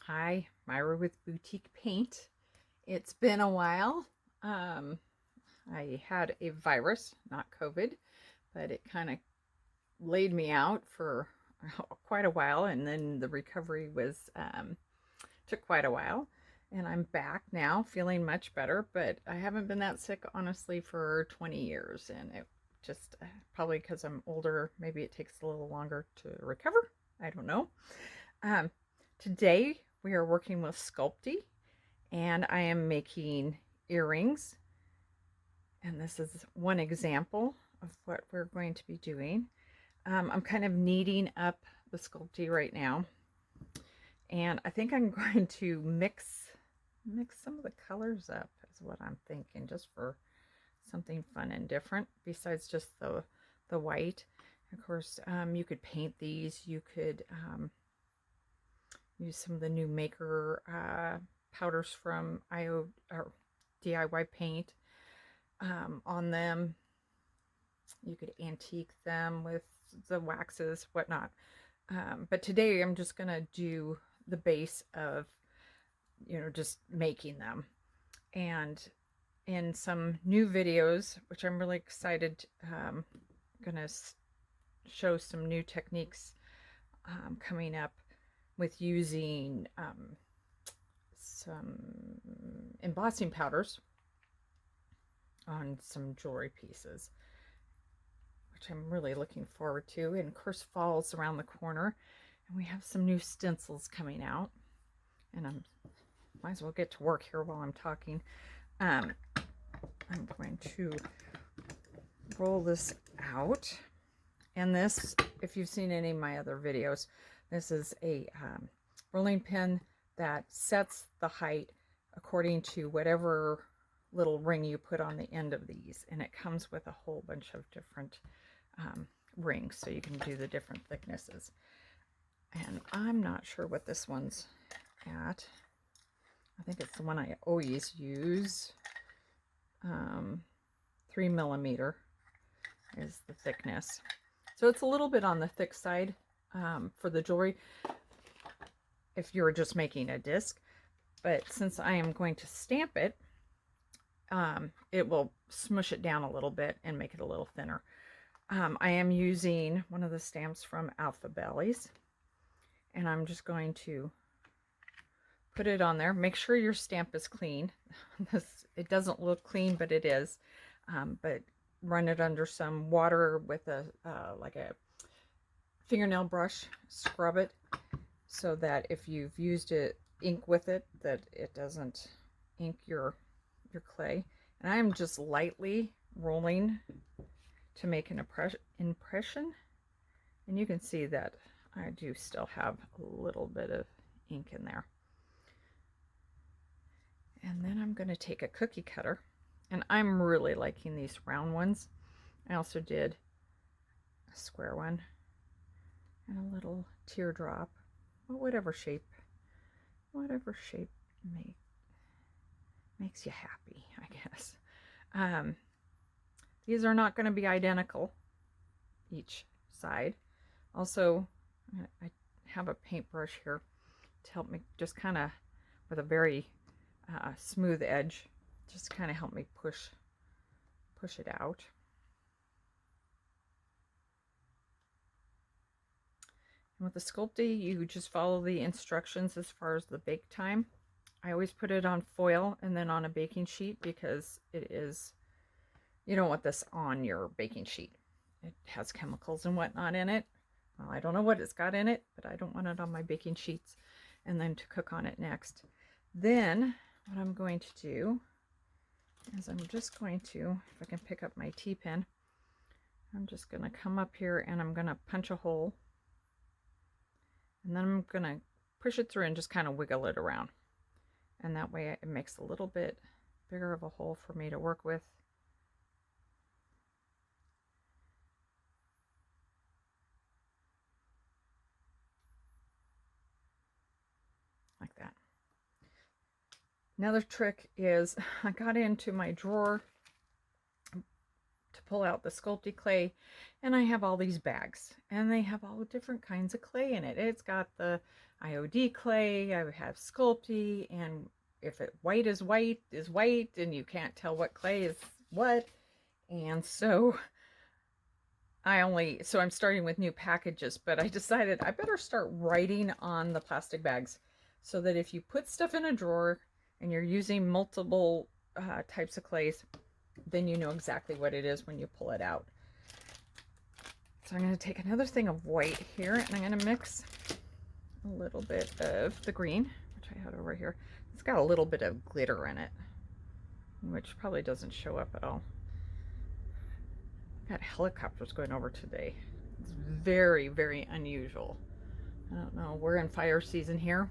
Hi, Myra with Boutique Paint. It's been a while. I had a virus, not COVID, but it kind of laid me out for quite a while, and then the recovery was took quite a while. And I'm back now, feeling much better, but I haven't been that sick, honestly, for 20 years, and it just probably because I'm older, maybe it takes a little longer to recover. I don't know. Um, Today we are working with Sculpty, and I am making earrings, and this is one example of what we're going to be doing. I'm kind of kneading up the Sculpty right now, and I think I'm going to mix some of the colors up is what I'm thinking, just for something fun and different besides just the white. Of course, you could paint these. You could use some of the new maker powders from DIY Paint on them. You could antique them with the waxes, whatnot. But today I'm just going to do the base of, just making them. And in some new videos, which I'm really excited, going to show some new techniques coming up with using some embossing powders on some jewelry pieces, which I'm really looking forward to. And of course, fall's around the corner, and we have some new stencils coming out, and I'm might as well get to work here while I'm talking. I'm going to roll this out, and this, if you've seen any of my other videos, this is a rolling pin that sets the height according to whatever little ring you put on the end of these, and it comes with a whole bunch of different rings, so you can do the different thicknesses. And I'm not sure what this one's at. I think it's the one I always use. 3mm is the thickness, so it's a little bit on the thick side for the jewelry if you're just making a disc. But since I am going to stamp it, it will smush it down a little bit and make it a little thinner. I am using one of the stamps from Alpha Bellies, and I'm just going to put it on there. Make sure your stamp is clean. It doesn't look clean, but it is. But run it under some water with a like a fingernail brush. Scrub it so that if you've used ink with it, that it doesn't ink your clay. And I am just lightly rolling to make an impression, and you can see that I do still have a little bit of ink in there. And then I'm going to take a cookie cutter, and I'm really liking these round ones. I also did a square one and a little teardrop, or whatever shape makes you happy, I guess. These are not going to be identical each side. Also, I have a paintbrush here to help me, just kind of with a very smooth edge, just kind of help me push it out. And with the Sculpty, you just follow the instructions as far as the bake time. I always put it on foil and then on a baking sheet, because you don't want this on your baking sheet. It has chemicals and whatnot in it. Well, I don't know what it's got in it, but I don't want it on my baking sheets, and then to cook on it next. Then what I'm going to do is I'm just going to, if I can pick up my T-pin, I'm just going to come up here and I'm going to punch a hole, and then I'm going to push it through and just kind of wiggle it around, and that way it makes a little bit bigger of a hole for me to work with. Like that. Another trick is, I got into my drawer to pull out the Sculpty clay, and I have all these bags, and they have all different kinds of clay in it. It's got the IOD clay, I have Sculpty, and if white is white, and you can't tell what clay is what. And so I'm starting with new packages, but I decided I better start writing on the plastic bags so that if you put stuff in a drawer and you're using multiple types of clays, then you know exactly what it is when you pull it out. So I'm going to take another thing of white here, and I'm going to mix a little bit of the green, which I had over here. It's got a little bit of glitter in it, which probably doesn't show up at all. Got helicopters going over today. It's very, very unusual. I don't know. We're in fire season here,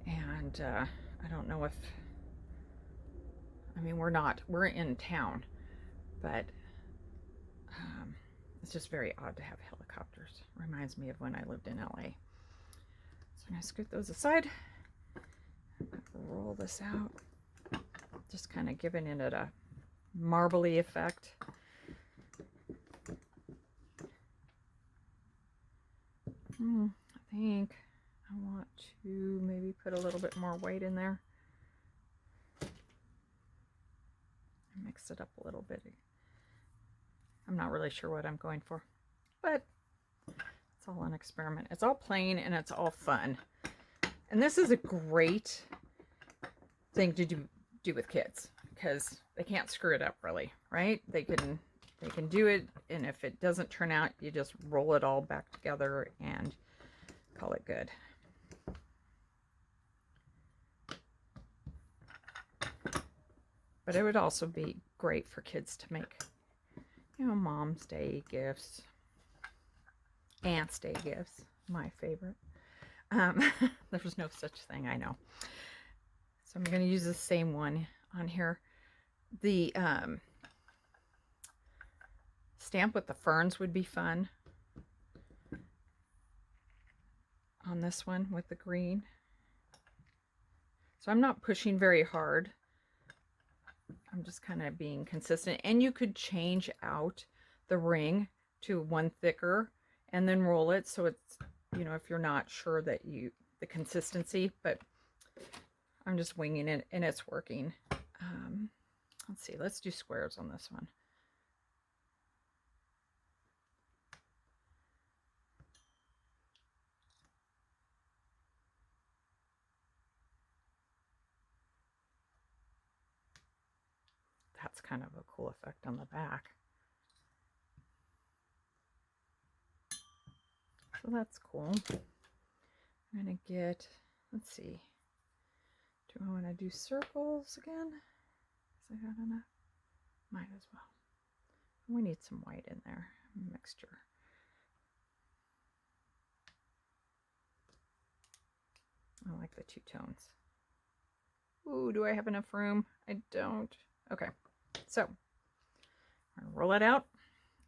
and I don't know if, I mean, we're in town, but it's just very odd to have helicopters. Reminds me of when I lived in LA. So I'm going to scoot those aside. I'm going to roll this out. Just kind of giving it a marbly effect. I think I want to maybe put a little bit more white in there. Mix it up a little bit. I'm not really sure what I'm going for, but it's all an experiment. It's all plain and it's all fun. And this is a great thing to do with kids because they can't screw it up really, right? They can do it, and if it doesn't turn out, you just roll it all back together and call it good. But it would also be great for kids to make, you know, Mom's Day gifts, Aunt's Day gifts, my favorite. There's no such thing, I know. So I'm going to use the same one on here. The stamp with the ferns would be fun on this one with the green. So I'm not pushing very hard. I'm just kind of being consistent. And you could change out the ring to one thicker and then roll it so it's, you know, if you're not sure that the consistency, but I'm just winging it and it's working. Let's see, let's do squares on this one. That's kind of a cool effect on the back. So that's cool. I'm going to get, let's see, do I want to do circles again? Is I got enough? Might as well. We need some white in there, mixture. I like the two tones. Ooh, do I have enough room? I don't. Okay, so I'm going to roll it out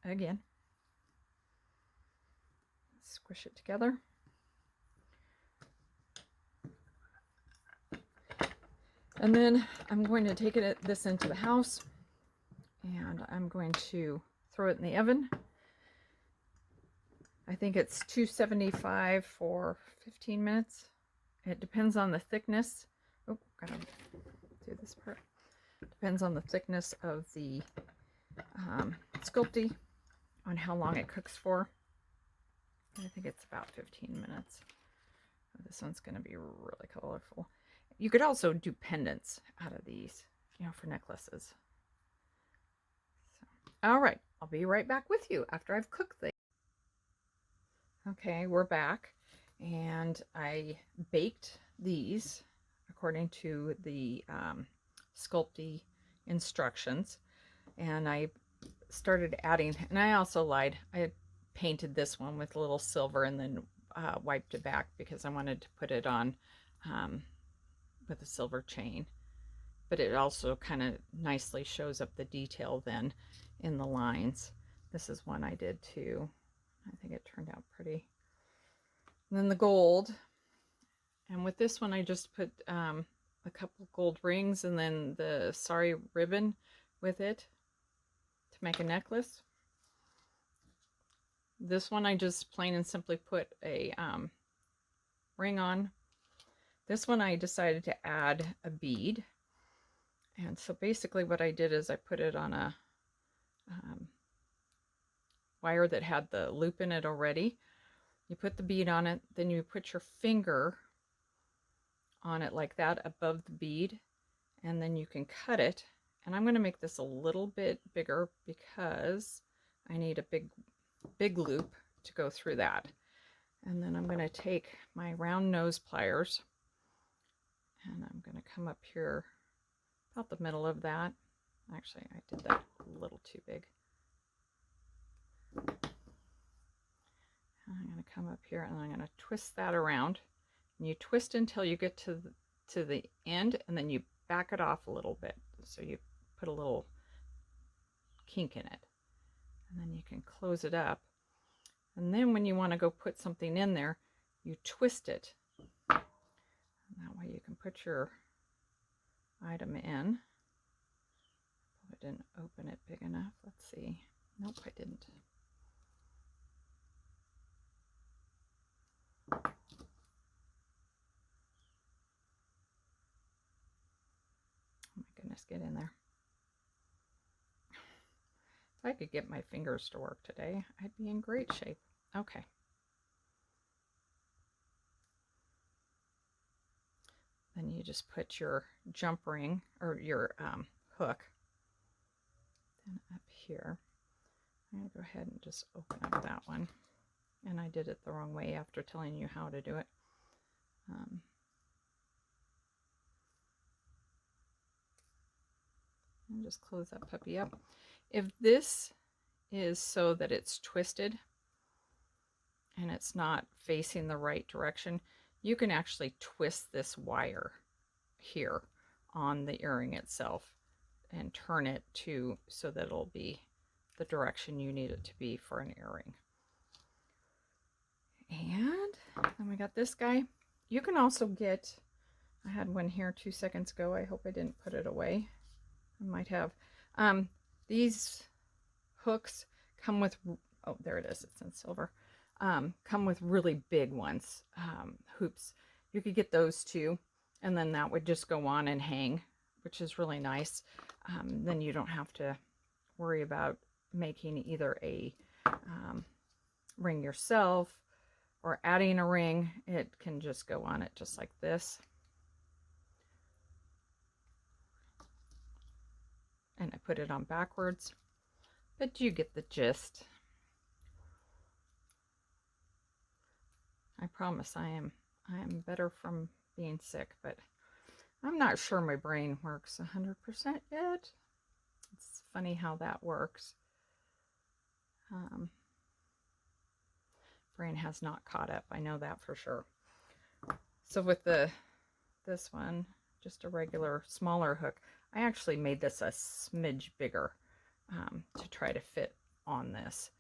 again. Squish it together. And then I'm going to take this into the house and I'm going to throw it in the oven. I think it's 275 for 15 minutes. It depends on the thickness. Oh, gotta do this part. Depends on the thickness of the Sculpty, on how long it cooks for. I think it's about 15 minutes. This one's going to be really colorful. You could also do pendants out of these, you know, for necklaces. So, all right, I'll be right back with you after I've cooked these. Okay, we're back, and I baked these according to the Sculpty instructions, and I started adding, and I also lied. I had painted this one with a little silver and then wiped it back because I wanted to put it on with a silver chain, but it also kind of nicely shows up the detail then in the lines. This is one I did too. I think it turned out pretty. And then the gold, and with this one I just put a couple gold rings and then the sari ribbon with it to make a necklace. This one I just plain and simply put a ring on. This one I decided to add a bead. And so basically what I did is I put it on a wire that had the loop in it already. You put the bead on it, then you put your finger on it like that above the bead, and then you can cut it. And I'm going to make this a little bit bigger because I need a big loop to go through that. And then I'm going to take my round nose pliers and I'm going to come up here about the middle of that. Actually, I did that a little too big. I'm going to come up here and I'm going to twist that around. And you twist until you get to the end, and then you back it off a little bit. So you put a little kink in it. And then you can close it up. And then when you want to go put something in there, you twist it. And that way you can put your item in. I didn't open it big enough. Let's see. Nope, I didn't. Oh my goodness, get in there. If I could get my fingers to work today, I'd be in great shape. Okay. Then you just put your jump ring or your hook then up here. I'm going to go ahead and just open up that one. And I did it the wrong way after telling you how to do it. And just close that puppy up. If this is so that it's twisted and it's not facing the right direction, you can actually twist this wire here on the earring itself and turn it to so that it'll be the direction you need it to be for an earring. And then we got this guy. You can also get, I had one here 2 seconds ago. I hope I didn't put it away. I might have. These hooks come with, oh, there it is. It's in silver. Come with really big ones, hoops. You could get those too. And then that would just go on and hang, which is really nice. Then you don't have to worry about making either a ring yourself or adding a ring. It can just go on it just like this. And I put it on backwards, but you get the gist. I promise I am better from being sick, but I'm not sure my brain works 100% yet. It's funny how that works. Brain has not caught up. I know that for sure. So with this one, just a regular smaller hook, I actually made this a smidge bigger to try to fit on this.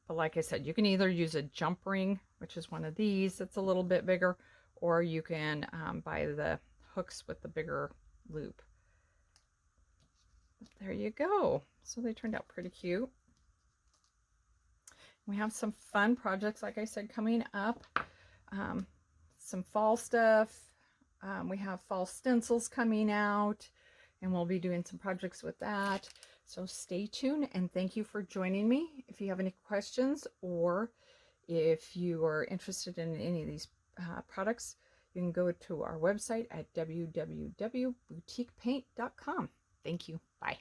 But like I said, you can either use a jump ring, which is one of these that's a little bit bigger, or you can buy the hooks with the bigger loop. But there you go. So they turned out pretty cute. We have some fun projects, like I said, coming up. Some fall stuff. We have fall stencils coming out, and we'll be doing some projects with that. So stay tuned, and thank you for joining me. If you have any questions, or if you are interested in any of these products, you can go to our website at www.boutiquepaint.com. Thank you. Bye.